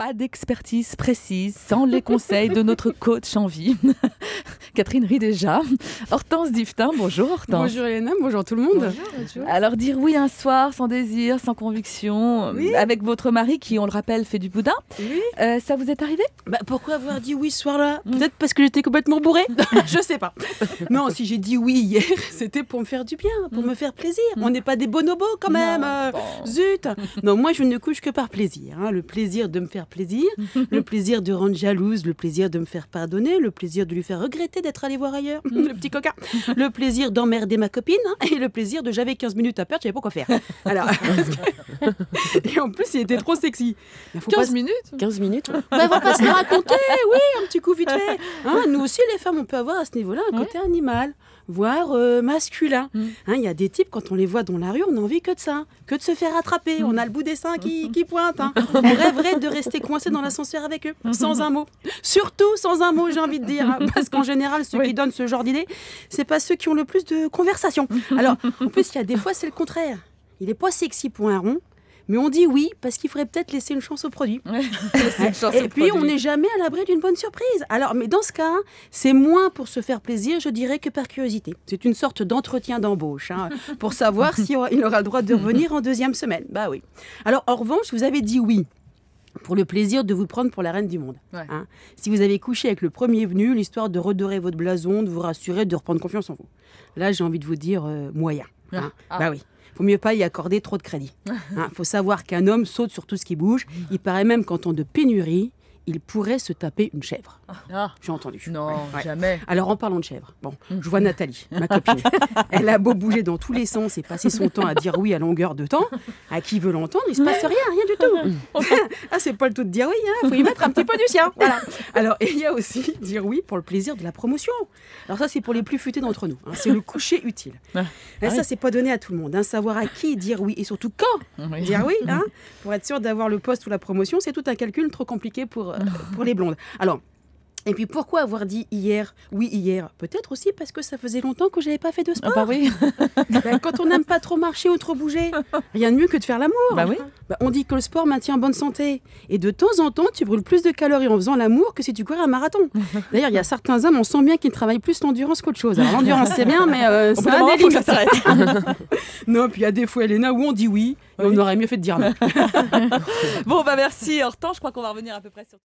pas d'expertise précise sans les conseils de notre coach en vie. Catherine rit déjà. Hortense Diftin, bonjour Hortense. Bonjour Elena, bonjour tout le monde. Bonjour. Alors dire oui un soir sans désir, sans conviction, Oui. avec votre mari qui, on le rappelle, fait du boudin, Oui. ça vous est arrivé? Pourquoi avoir dit oui ce soir-là? Peut-être parce que j'étais complètement bourrée. Je sais pas. Non, si j'ai dit oui hier, c'était pour me faire du bien, pour me faire plaisir. On n'est pas des bonobos quand même. Non, Zut. Non, moi je ne couche que par plaisir. Hein. Le plaisir de me faire plaisir, le plaisir de rendre jalouse, le plaisir de me faire pardonner, le plaisir de lui faire regretter d'être allé voir ailleurs, le petit coquin, le plaisir d'emmerder ma copine et le plaisir de j'avais 15 minutes à perdre, je savais pas quoi faire. Alors, et en plus il était trop sexy. 15 minutes 15 minutes. On va pas se le raconter, oui, un petit coup vite fait. Hein, nous aussi, les femmes, on peut avoir à ce niveau-là un côté animal, voire masculin. Hein, y a des types, quand on les voit dans la rue, on n'a envie que de ça, que de se faire attraper. On a le bout des seins qui pointe. Hein. On rêverait de rester coincé dans l'ascenseur avec eux, sans un mot. Surtout sans un mot, j'ai envie de dire. Hein, parce qu'en général, ceux qui donnent ce genre d'idées, c'est pas ceux qui ont le plus de conversation. Alors, en plus, il y a des fois, c'est le contraire. Il n'est pas sexy pour un rond. Mais on dit oui parce qu'il faudrait peut-être laisser une chance au produit. Et puis, on n'est jamais à l'abri d'une bonne surprise. Alors, mais dans ce cas, c'est moins pour se faire plaisir, je dirais, que par curiosité. C'est une sorte d'entretien d'embauche hein, pour savoir s'il aura le droit de revenir en deuxième semaine. Bah oui. Alors, en revanche, vous avez dit oui pour le plaisir de vous prendre pour la reine du monde. Ouais. Hein. Si vous avez couché avec le premier venu, l'histoire de redorer votre blason, de vous rassurer, de reprendre confiance en vous. Là, j'ai envie de vous dire moyen. Hein. Bah oui. Faut mieux pas y accorder trop de crédit. Faut savoir qu'un homme saute sur tout ce qui bouge. Il paraît même qu'en temps de pénurie, il pourrait se taper une chèvre. Ah. J'ai entendu. Non, Ouais. jamais. Alors, en parlant de chèvre, bon, je vois Nathalie, ma copine. Elle a beau bouger dans tous les sens et passer son temps à dire oui à longueur de temps. À qui veut l'entendre, il se passe rien du tout. Ah, c'est pas le tout de dire oui, hein. Faut y mettre un petit peu du sien. Voilà. Alors, et il y a aussi dire oui pour le plaisir de la promotion. Alors ça, c'est pour les plus futés d'entre nous. Hein. C'est le coucher utile. Et ça, c'est pas donné à tout le monde. Hein. Savoir à qui dire oui et surtout quand dire oui. Hein. Pour être sûr d'avoir le poste ou la promotion, c'est tout un calcul trop compliqué pour les blondes. Alors, et puis pourquoi avoir dit hier, oui hier? Peut-être aussi parce que ça faisait longtemps que j'avais pas fait de sport. Ah bah oui. Quand on n'aime pas trop marcher ou trop bouger, rien de mieux que de faire l'amour. Bah oui. On dit que le sport maintient en bonne santé. Et de temps en temps, tu brûles plus de calories en faisant l'amour que si tu courais un marathon. D'ailleurs, il y a certains hommes, on sent bien qu'ils travaillent plus l'endurance qu'autre chose. Alors l'endurance, c'est bien, mais Au bout ça d'un a moment, des faut que limites. ça s'arrête. Non, puis il y a des fois, Elena, où on dit oui, et on aurait mieux fait de dire non. Bon, bah merci Hortense, je crois qu'on va revenir à peu près sur...